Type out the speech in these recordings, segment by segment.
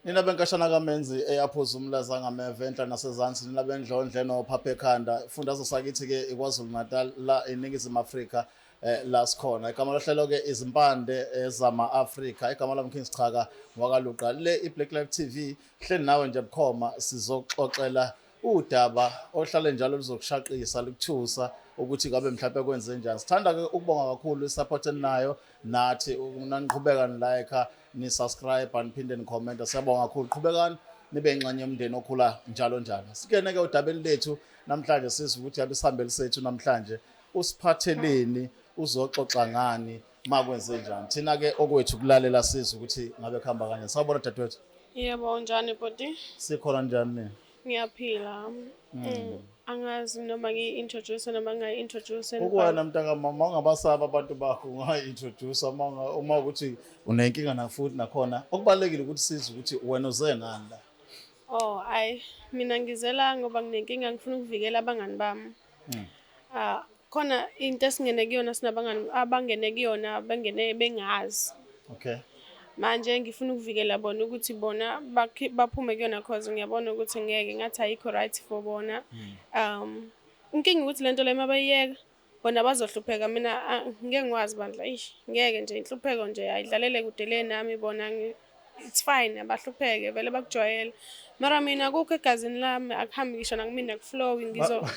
Nina benkashana kaMenzi eyaphuza umlaza ngameventla nasezansi nina bendlondle nophapha ekhanda ifundazwe sakithi-ke iKwaZulu Natal la eNingizimu Afrika la sikhona igama lohlelo-ke izimpande zama-Afrika igama lami King Sichaka wakaluqa le iBlack Live TV hleli nawe nje bukhoma sizoxoxela udaba ohlale njalo luzokushaqisa lukuthusa ukuthi kabe mhlawumbe kwenze njani. Sithanda-ke ukubonga kakhulu isupport eninayo nathi naniqhubeka nilike ni-subscribe niphinde nikhomenta siyabonga kakhulu. Qhubekani nibe ingxenye yomndeni okhula njalo njalo. Sikene-ke udabeni lethu namhlanje sizwe ukuthi yabe isihambeli sethu namhlanje usiphatheleni uzoxoxa ngani makwenze njani. Thina-ke okwethu kulalela sizwe ukuthi ngabe kuhamba kanje. Sawubona dadewethu. Yebo, njani bhuti? Sikhona njani? Ngiyaphila. Angazi noma ngi-introduce noma ngayi-introduce. Ukuwena mntakamama ungabasaba abantu bakho ungayi-introduce uma ukuthi unenkinga nafuthi nakhona okubalulekile ukuthi sizwe ukuthi wena uze ngani la. Oh, mina ngizela ngoba nginenkinga ngifuna ukuvikela abangani bami. Khona into esingene kuyona sinabangani abangene kuyona bengene bengazi. Okay. Manje ngifuna ukuvikela bona ukuthi bona baphume kuyona cause ngiyabona ukuthi ngeke ngathi ayikho right for bona. Inkinga ukuthi lento le mabayiyeka bona bazohlupheka mina ngeke ngwazi bandla ngeke nje inhlupheko nje ayidlalele kude le nami bona it's fine abahlupheke vele bakujwayele mara mina kukho egazini lami akuhambi ngisho nakumina kuflow ngizo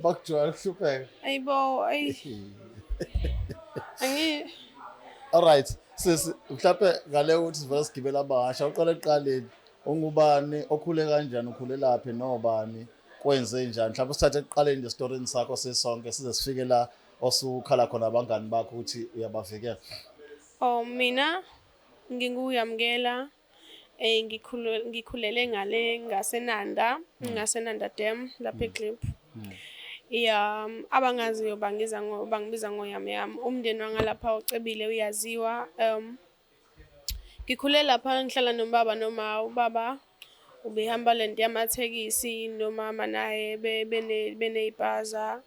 bakujwayele kuhlupheka. Ayibo Alright sisi mhlawumbe ngale ukuthi sivele sigibela abasha uqala eqaleni ongubani okhule kanjani ukhulelaphi nobani kwenze njani mhlawumbe sithathe ekuqaleni nje storyini sakho sisonke size sifike la osukhala khona abangani bakho ukuthi uyabavikela. Mina nginguyamkela ngikhulele ngale ngasenanda Dam lapha eClip. Abangaziyo bangibiza ngoyami umndeni wangalapha ucebile uyaziwa. Ngikhule lapha ngihlala nobaba noma ubaba ubehamba lento yamathekisi nomama naye beneyibhaza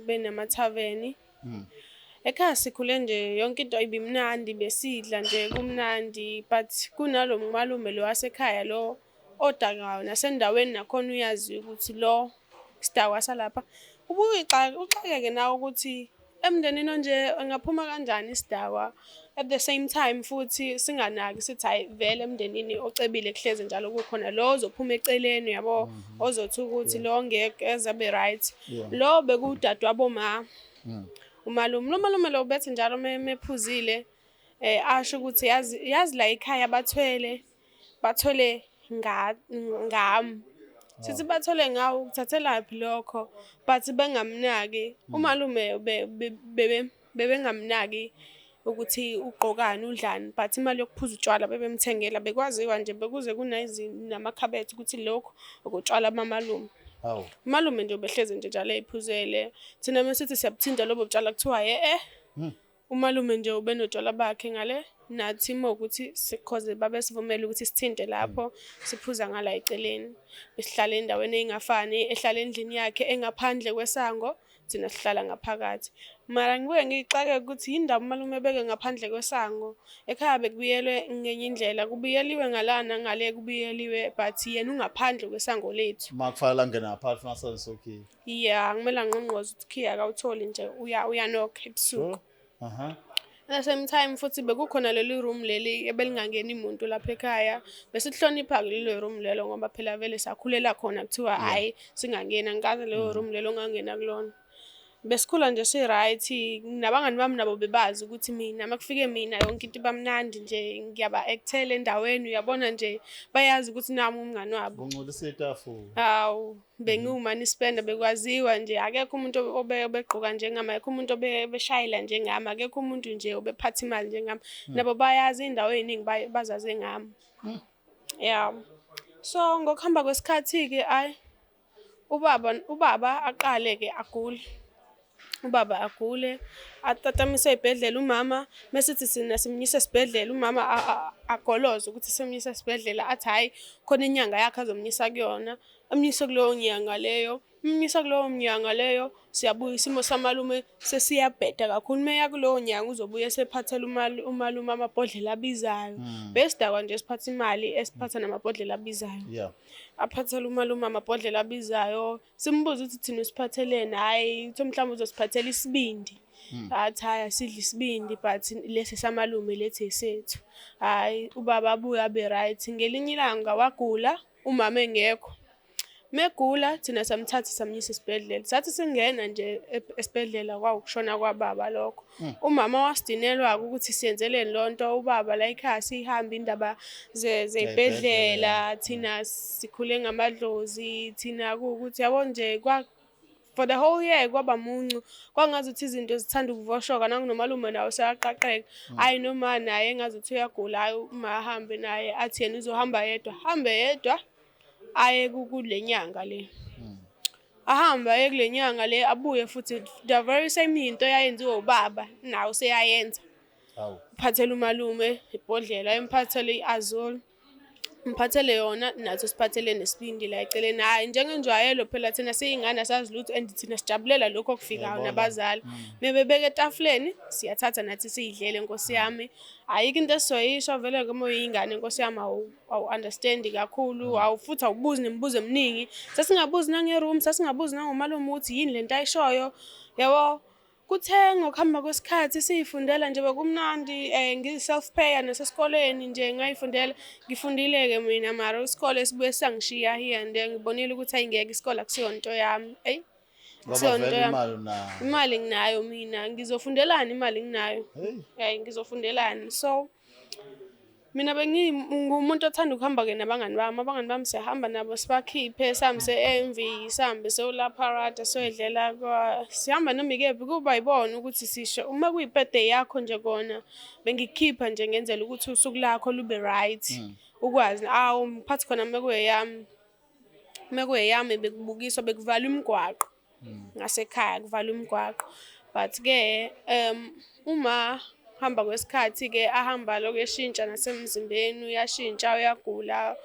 benamathaveni. Ekhaya sikhule nje yonke into ibimnandi besidla nje kumnandi but kunalo malume lo wasekhaya lo odakayo nasendaweni nakhona uyazi ukuthi lo sidawa salapha ubuye uxakeke nawe ukuthi emndenini nje engaphuma kanjani isidawa at the same time futhi singanaki sithi hayi vele emndenini ocebile kuhleze njalo kukhona lo ozophuma eceleni yabo ozothi ukuthi lo ngeke ezabe right lo bekudadwabo ma umalume lo bethi njalo mephuzile asho ukuthi yazi la ekhaya bathole ngami sithi bathole ngawo ukuthathelaphi lokho but bengamnaki umalume bebengamnaki ukuthi uqokani udlani but imali yokuphuza utshwala bebemthengela bekwaziwa nje bekuze kunamakhabethe ukuthi lokho ukutshwala bamalume. Umalume nje behleze nje njalo eyiphuzele thina masithi siyabuthinta lobo butshwala kuthiwa umalume nje ubenotshwala bakhe ngale nathi ukuthi sikhoze babe sivumela ukuthi sithinte lapho siphuza ngala eceleni besihlala endaweni engafani ehlala endlini yakhe engaphandle kwesango thina sihlala ngaphakathi. Mara ngibuye ngixake ukuthi yindaba umalume beke ngaphandle kwesango ekhaya bekubuyelwe ngenye indlela kubuyeliwe ngalana ngale kubuyeliwe but yena ungaphandle kwesango lethu makufanele angena phakathi nasesokhi. Ngimela ngqongqoza ukuthi khiya akawutholi nje uyanokha ebusuku. At the same time futhi bekukhona leli room leli ebelingangeni umuntu lapha ekhaya besihlonisipha lelo room lelo ngoba phela vele sakhulela khona kuthiwa hayi singangena ngikaze lelo room lelo ngangena kulona. Besikhula nje si-right nabangani bami nabo bebazi ukuthi mina makufike mina yonke into bamnandi nje ngiyaba-actela endaweni uyabona nje bayazi ukuthi nami umngani wabo. Uncolisa itafula. Hawu bengiwumani spender bekwaziwa nje akekho umuntu obegqoka njengami akekho umuntu obeshayela njengami akekho umuntu nje obephatha imali njengami nabo bayazi indawo eziningi bazaze ngami. So ngokuhamba kwesikhathi-ke ubaba aqale-ke agule. Ubaba agule atatamise ibhedlela umama, mesithi sina simnyisa esibhedlela umama agoloze ukuthi simnyisa esibhedlela athi hayi khona inyanga yakhe azomnyisa kuyona, amnyise kuleyo nyanga leyo. Umnyisa kuleyo nyanga leyo siyabuya isimo samalume sesiyabheda kakhulu. Meya kuleyo nyanga uzobuya sephathela umalume amabhodlela abizayo. Besidakwa nje siphatha imali esiphatha namabhodlela abizayo. Yeah. Aphathela umalume amabhodlela abizayo. Simbuza ukuthi thina usiphatheleni, hayi uthi mhlawumbe uzosiphathela isibindi. Athi hayi asidla isibindi but lesi samalume lethi esethu. Hayi ubaba abuya abe right. Ngelinye ilanga wagula umama engekho. Megula thina samthatha samnyisa esibhedlela. Sathi singena nje esibhedlela kwawukushona kwababa lokho. Umama wasidinelwa ukuthi siyenzeleni lonto ubaba la ekhaya sihamba indaba zebhedlela thina sikhule ngamadlozi thina ukuthi yabo nje for the whole year kwaba muncu kwangazuthi izinto zithanda ukuvoshoka nangunomalume nawo sayaqaqeka. Hayi noma naye engazuthi uyagula hayi uma ahambe naye athi yena uzohamba yedwa hambe yedwa aye kule nyanga le. Ahamba aye kule nyanga le abuye futhi the very same into yayenziwa ubaba nawo seyayenza. Uphathele umalume ibhodlela emphathele iazole. Mphathele yona nathi siphathele nesibindi la eceleni. Hayi njengenjwayelo phela thina siyingane sazi lutho and thina sijabulela lokho okufikayo nabazali. Mebebeke etafuleni siyathatha nathi siyidlele Nkosi yami. Ayikho into esizoyisho vele ngoba uyingane Nkosi yami awu understand kakhulu awufuthi awubuzi nemibuzo eminingi. Sasingabuzi nangeroom sasingabuzi nangomalume ukuthi yini lento ayishoyo yabo. Kuthe ngokuhamba kwesikhathi siyifundela nje bekumnandi ngi-self payer nasesikoleni nje ngayifundela ngifundile-ke mina mara isikole sibuye sangishiya here and there ngibonile ukuthi ayingeke isikole akusiyonto yami. Ngoba imali nginayo mina ngizofundelani imali nginayo. Ngizofundelani so mina bengimuntu othanda ukuhamba-ke nabangani bami siyahamba nabo sibakhiphe sihambe se-AMV sihambe seyoLaParada soyedlela sihamba noma ikephi kuba yibona ukuthi sisho uma kuyi-birthday yakho nje kona bengikhipha nje ngenzela ukuthi usuku lakho lube right ukwazi ngiphathi khona mekuyeyami bekubukiswa bekuvala imigwaqo ngasekhaya kuvala imigwaqo but-ke uma hamba kwesikhathi-ke ahamba lokho eshintsha nasemzimbeni uyashintsha uyagula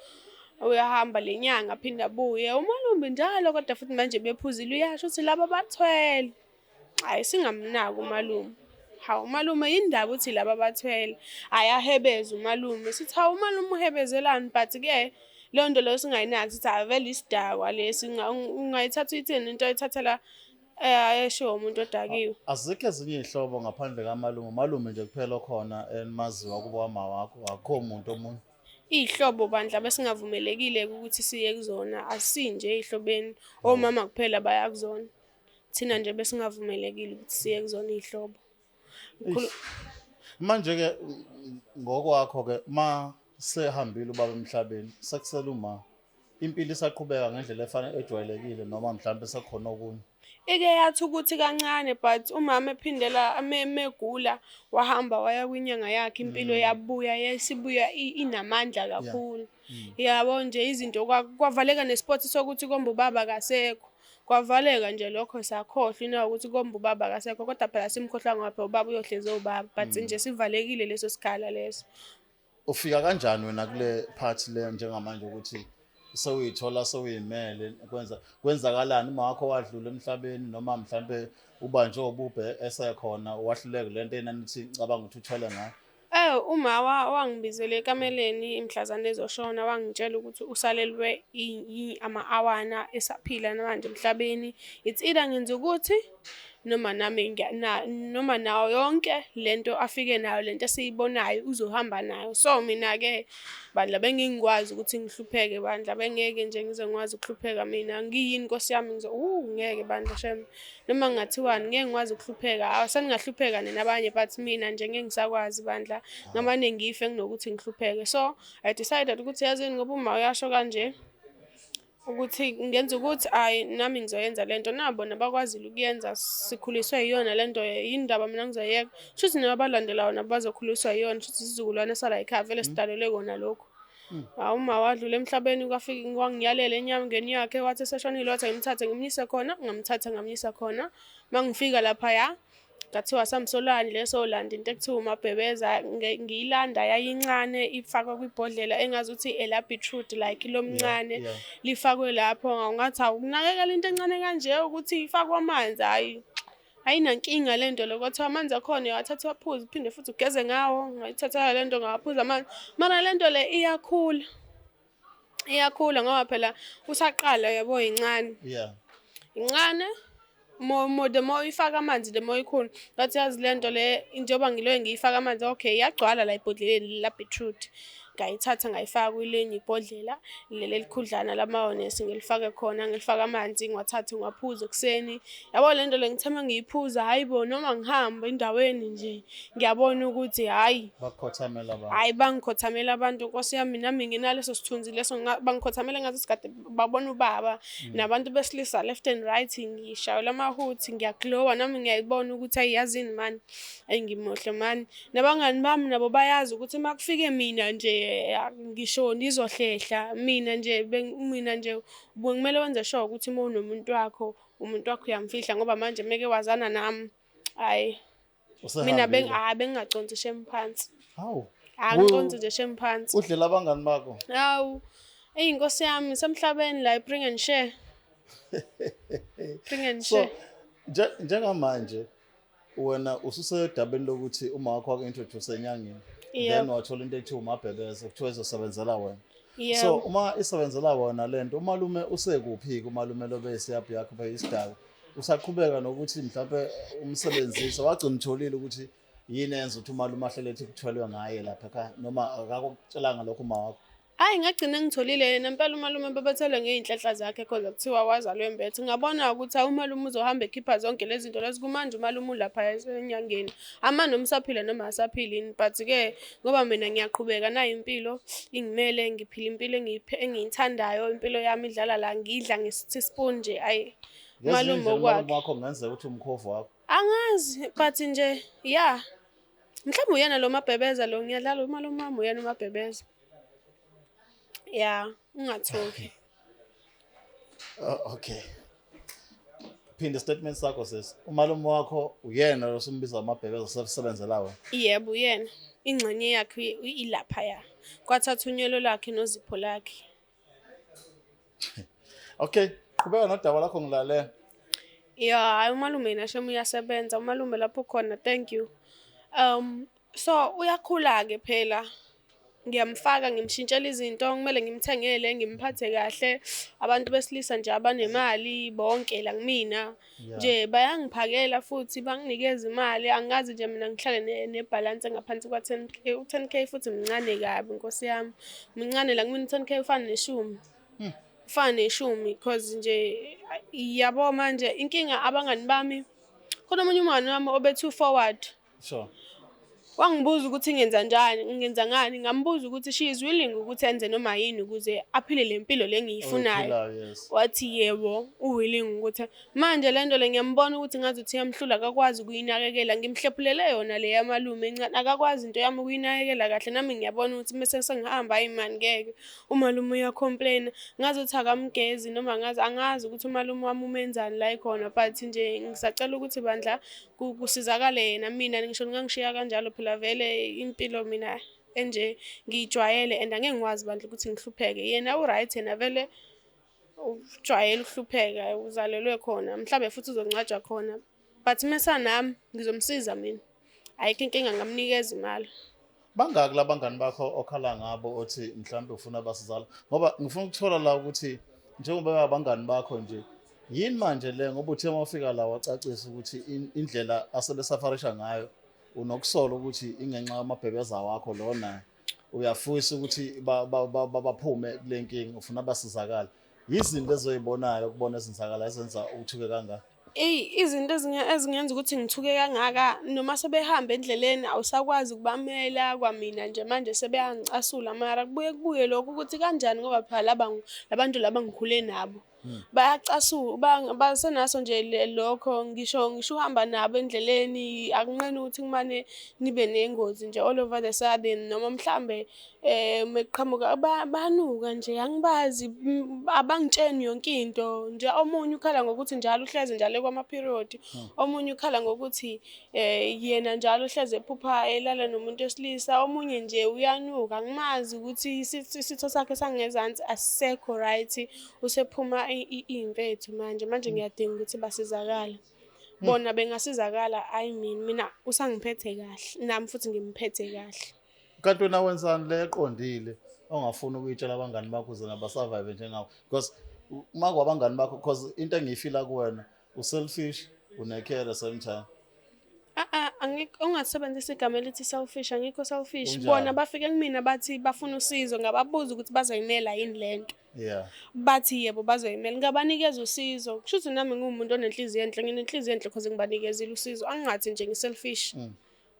uyahamba lenyanga aphinde abuye umalume njalo kodwa futhi manje bephuzile uyasho ukuthi laba bathwele. Hayi singamnaki umalume. Hawu umalume yindaba uthi laba bathwele. Ayahebeza umalume sithi hawu umalume uhebezelani but-ke leyo nto leyo singayinaki sithi avele isidakwa lesi ungayithatha uyithini into oyithathela esho umuntu odakiwe. Azikho ezinye izihlobo ngaphandle kaMalume. Malume nje kuphela khona enimaziwa kuba wama wakho akho umuntu omunye. Ihlobo bandla besingavumelekile ukuthi siye kuzona asinje ihlobeni omama kuphela baya kuzona. Thina nje besingavumelekile ukuthi siye kuzona ihlobo. Manje ke ngokwakho ke ma sehambile ubaba emhlabeni sekusela uma impilo isaqhubeka ngendlela efanele ejwayelekile noma mhlawumbe sekhona okunye. Ike yathi ukuthi kancane but umama ephindela megula wahamba waya kwinyanga yakhe impilo yabuya yesibuya inamandla kakhulu. Yabo nje izinto kwavaleka nesport sokuthi komba ubaba akasekho. Kwavaleka nje lokho sakhohlwa ina ukuthi komba ubaba akasekho kodwa phela simkhohlwa ngapha ubaba uyohleze ubaba but nje sivalekile leso sikhala leso. Ufika kanjani wena kule part le njengamanje ukuthi sewuyithola sewuyimele kwenzakalani uma wakho wadlula emhlabeni noma mhlambe ubanje obubhe esekhona wahluleke lento enanithi cabanga ukuthi uthwele ngayo? Uma wangibizele ekameleni imhlazana ezoshona wangitshela ukuthi usalelwe ama-awana esaphila manje emhlabeni. It's either ngenza ukuthi noma nami noma nawo yonke lento afike nayo lento esiyibonayo uzohamba nayo. So mina-ke bandla bengingikwazi ukuthi ngihlupheke bandla bengeke nje ngize ngikwazi ukuhlupheka mina ngiyini Nkosi yami ngeke bandla shem noma ngingathiwani ngeke ngikwazi ukuhlupheka aseningahlupheka nabanye but mina nje ngeke ngisakwazi bandla ngamane ngife nginokuthi ngihlupheke. So I decided ukuthi yazini ngoba uma uyasho kanje ukuthi ngenza ukuthi nami ngizoyenza lento nabo nabakwazile ukuyenza sikhuliswe yiyona lento yindaba mina ngizoyeka shuthi nabalandelayo nabazokhuliswa yiyona shuthi isizukulwane esala ekhaya vele sidalelwe kona lokho. Uma wadlula emhlabeni kwafika ngiyangiyalela enyangeni yakhe wathi seshonile wathi ngimthathe ngimnyise khona ngamthatha ngamnyisa khona mangifika lapha ngathiwa samsolwandle solanda into ekuthiwa umabhebeza ngiyilanda yayincane ifakwa kwibhodlela engazuthi ela beetroot like lomncane yeah. lifakwe lapho ngathi awukunakekela into encane kanje ukuthi ifakwe amanzi hayi ayinankinga lento lo kwathiwa amanzi akhona uyawathatha waphuza uphinde futhi ugeze ngawo ngayithatha lento ngawaphuza amanzi mara lento le iyakhula ngoba phela usaqala yabo incane yeah incane the more ifaka amanzi the more ikhulu ngathi yazi lento le njengoba ngiloye ngiyifaka amanzi okay iyagcwala la ibhodleleni la beetroot ngayithatha ngayifaka kwilenye ibhodlela leli likhudlana lamawonesi ngilifake khona ngilifaka amanzi ngiwathatha ngiwaphuza ekseni yabo lento le ngithema ngiyiphuza hayibo noma ngihamba endaweni nje ngiyabona ukuthi hayi bakhothamela abantu hayi bangikhothamela abantu Nkosi yami nami nginaleso sithunzi leso bangikhothamela ngathi sikade babona ubaba nabantu besilisa left and right ngishayela amahuthi ngiyaglowa nami ngiyayibona ukuthi ayiyazini man ayingimohle man nabangani bami nabo bayazi ukuthi makufike mina nje ngisho nizohlehla mina nje ngimele wenze sure ukuthi uma unomuntu wakho uyamfihla ngoba manje meke wazana nami hayi mina bengingaconsi shemphansi hawu angiconsi nje shemphansi udlela abangani bakho hawu Nkosi yami semhlabeni la bring and share so njengamanje wena ususedabeni lokuthi uma wakho waku-introduce enyangeni then wathola into ekuthiwa umabhebeza kuthiwa izosebenzela wena so uma isebenzela wona lento umalume usekuphi-ke umalume lo besiyaphi yakho beyisidaka usaqhubeka nokuthi mhlawumbe umsebenzisa wagcina utholile ukuthi yini enza ukuthi umalume ahlele ethi kuthwelwe ngaye lapha ekhaya noma akakutshelanga lokho uma wakho hayi ngagcina ngitholile yena impela umalume bebethele ngey'nhlanhla zakhe cause kuthiwa wazalwe mbethe ngabona ukuthi umalume uzohamba ekhipha zonke lezi zinto lezi kumanje umalume ulapha enyangeni amane umsaphila noma asaphilini but-ke ngoba mina ngiyaqhubeka nayo impilo ingimele ngiphila impilo engiyithandayo impilo yami idlala la ngidla nge-teaspoon nje ayi umalume okwakhe wakho kungenzeka ukuthi umkhovu wakho angazi but nje ya mhlawumbe uyena lo mabhebeza lo ngiyadlala umalume wami uyena umabhebeza yeah ungathoki okay phinda statement sakho sis umalume wakho uyena lo simbiza amabhebeza sesebenzela wena yebo uyena ingxenye yakhe ilapha ya kwathatha unyelo lakhe nozipho lakhe okay qhubeka nodaba lakho ngilale yeah umalume yena shemu uyasebenza umalume lapho khona thank you so uyakhula ke phela ngiyamfaka ngimshintshela izinto kumele ngimthengele ngimphathe kahle abantu besilisa nje abanemali bonke la kumina nje bayangiphakela futhi banginikeza imali angazi nje mina ngihlale nebalance ngaphansi kwa 10k u10k futhi mncane kabi Nkosi yami mncane la kumina 10k ufana neshumi ufana neshumi because nje yabo manje inkinga abangani bami khona omunye umngane wami obe2 forward sure wangibuza ukuthi ngenza ngani ngambuza ukuthi she is willing ukuthi enze noma yini ukuze aphile lempilo lengiyifunayo wathi yebo willing ukuthi manje lento le ngiyambona ukuthi ngazi uthi yamhlula akakwazi ukuyinakekela ngimhlephulele yona le yamalume encane akakwazi into yami ukuyinakekela kahle nami ngiyabona ukuthi mase sengihamba imani ngeke umalume uyacomplain ngazi uthi akamgezi noma angazi ukuthi umalume wami umenzani la ikhona but nje ngisacela ukuthi bandla kusizakale yena mina ngisho ngangishiya kanjalo phela vele impilo mina enje ngijwayele and angeke ngikwazi bandla ukuthi ngihlupheke yena uright yena vele ujwayele ukuhlupheka uzalelwe khona mhlawumbe futhi uzongcwatshwa khona but mesa nami ngizomsiza mina ayikho inkinga ngamnikeza imali bangaki labangani bakho okhala ngabo othi mhlawumbe ufuna basizala ngoba ngifuna ukuthola la ukuthi njengoba abangani bakho nje yini manje le ngoba uthe mawufika la wacacisa ukuthi indlela asebesafarisha ngayo unokusola ukuthi ingenxa yamabhebeza wakho lona uyafisa ukuthi baphume kule nkinga ufuna basizakala izinto ezoyibonayo ukubona ezenzakala ezenza ukuthuke kangaka izinto ezingenza ukuthi ngithuke kangaka noma sebehamba endleleni awusakwazi ukubamela kwamina nje manje sebeyangicasula mara kubuye lokho ukuthi kanjani ngoba phela labantu laba ngikhule nabo bayacasuka basenaso nje lokho ngisho uhamba nabo endleleni akunqeni ukuthi kumane nibe nengozi nje all over the sudden noma mhlambe meqhamuka banuka nje angibazi abangitsheni yonke into nje omunye ukhala ngokuthi njalo uhleze njalo kwama-period omunye ukhala ngokuthi yena njalo uhleze ephupha elala nomuntu wesilisa omunye nje uyanuka angimazi ukuthi isitho sakhe sangezansi asisekho right usephuma iy'mfethu manje ngiyadinga ukuthi basizakala bona bengasizakala mina usangiphethe kahle nami futhi ngimphethe kahle. Kanti wena wenzani le eqondile ongafuni ukuyitshela abangani bakho ukuze nabasurvive njengawe because uma kwabangani bakho because into engiyifila kuwena u-selfish une-care at the same time. Ungasebenzisa igama elithi selfish angikho selfish bona bafike kumina bathi bafuna usizo ngababuza ukuthi bazoyimela yini lento bathi yebo bazoyimela ngabanikeza usizo kusho ukuthi nami ngiwumuntu onenhliziyo enhle nginenhliziyo enhle because ngibanikezile usizo angingathi nje ngi-selfish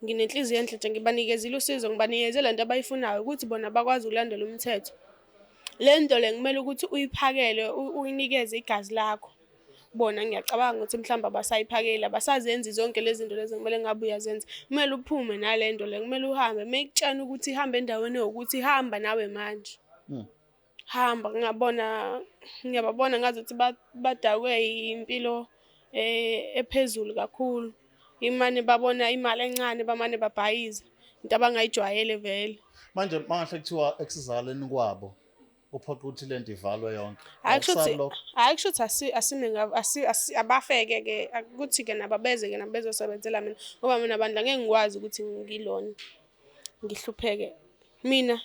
nginenhliziyo enhle nje ngibanikezile usizo ngibanikezela lento abayifunayo ukuthi bona bakwazi ukulandela umthetho lento le kumele ukuthi uyiphakele uyinikeze igazi lakho bona ngiyacabanga ukuthi mhlawumbe abasayiphakela basazenzi zonke lezi zinto lezi kumele ngabe uyazenza kumele uphume nalento le kumele uhambe mekutshana ukuthi ihambe endaweni yokuthi hamba nawe manje hamba ngiyababona ngazi ukuthi badakwe impilo ephezulu kakhulu imane babona imali encane bamane babhayiza into abangayijwayele vele manje mangahle kuthiwa eksizaleni kwabo uphoqa ukuthi lento ivalwe yonke hayi kusho ukuthi abafeke-ke ukuthi-ke nababeze-ke nabezosebenzela mina ngoba mina bandla ngeke ngikwazi ukuthi ngilona ngihlupheke mina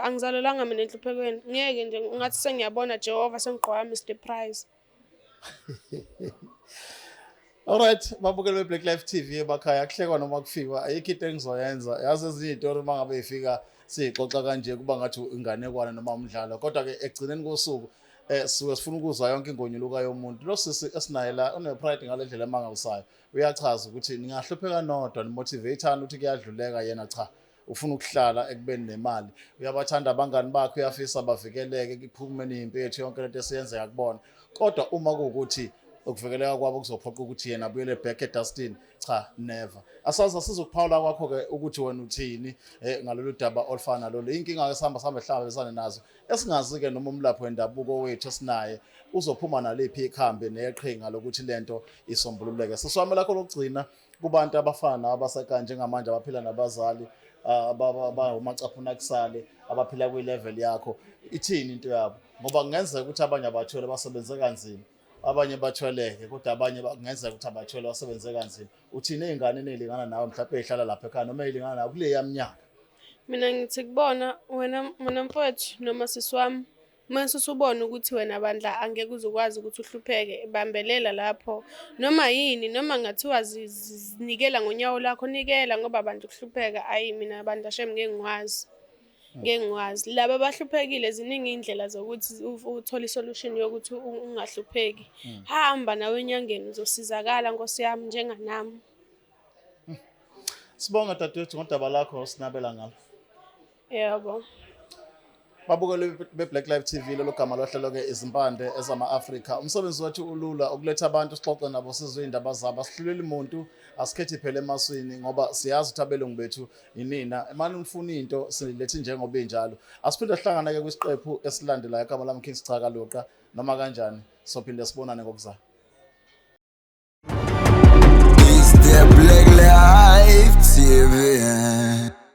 angizalelwanga mina enhluphekweni ngeke nje ngathi sengiyabona Jehova sengigqoka Mr Price. Alright, babukeli be-Black Life TV ebakhaya kuhlekwa noma kufikwa ayikho into engizoyenza yazi ezinye iy'tori uma ngabe yifika siyixoxa kanje kuba ngathi inganekwane noma umdlalo kodwa-ke ekugcineni kosuku sisuke sifuna ukuzwa yonke ingonyuluka yomuntu lo sisi esinaye la une-pride ngale ndlela emangalisayo uyachaza ukuthi ningahlupheka nodwa nimotivate-ana ukuthi kuyadluleka yena cha ufuna ukuhlala ekubeni nemali uyabathanda abangani bakhe uyafisa bavikeleke kuphumeni iy'mpethu yonke lento esiyenzeka kubona kodwa uma kuwukuthi ukuvikeleka kwabo kuzophoqa ukuthi yena abuyele back edustini cha never asazi asizokuphawula kwakho-ke ukuthi wena uthini ngalolu daba olufana nalolu inkinga-ke sihamba ehlangabezane nazo esingazi-ke noma umlaphi wendabuko wethu esinaye uzophuma naliphi ikhambi neqhinga lokuthi lento isombululeke. Siswami lakho lokugcina kubantu abafana abasekanje njengamanje abaphila nabazali umacaphuno akusale abaphila kwi-level yakho ithini into yabo ngoba kungenzeka ukuthi abanye abathwele basebenze kanzima abanye bathweleke kodwa abanye kungenzeka ukuthi abathwele basebenze kanzima uthini ey'ngane ey'lingana nawe mhlawumbe ey'hlala lapha ekhaya noma ey'lingana nawe kuleya minyaka? Mina ngithi kubona wena mfowethu noma sisi wami mase usubona ukuthi wena bandla angeke uzokwazi ukuthi uhlupheke bambelela lapho noma yini noma ngathiwa zinikela ngonyawo lakho nikela ngoba abantu kuhlupheka ayi mina bandla shem ngeke ngikwazi laba abahluphekile ziningi indlela zokuthi uthole isolution yokuthi ungahlupheki hamba nawe enyangeni uzosizakala Nkosi yami njenganami. Sibonga dadewethu ngodaba lakho sinabela ngalo. Yebo. Babukeli be-Black Life TV lelo gama lohlelo-ke izimpande ezama-Afrika umsebenzi wethu ulula ukuletha abantu sixoxe nabo sizwe iy'ndaba zabo asihluleli muntu asikhethi phela emaswini ngoba siyazi ukuthi abelungu bethu inina manje nifuna into silethe njengoba injalo asiphinde sihlangana-ke kwisiqephu esilandelayo igama lami Kings Chaka Luqa noma kanjani sophinde sibonane ngokuzayo. It's the Black Life TV.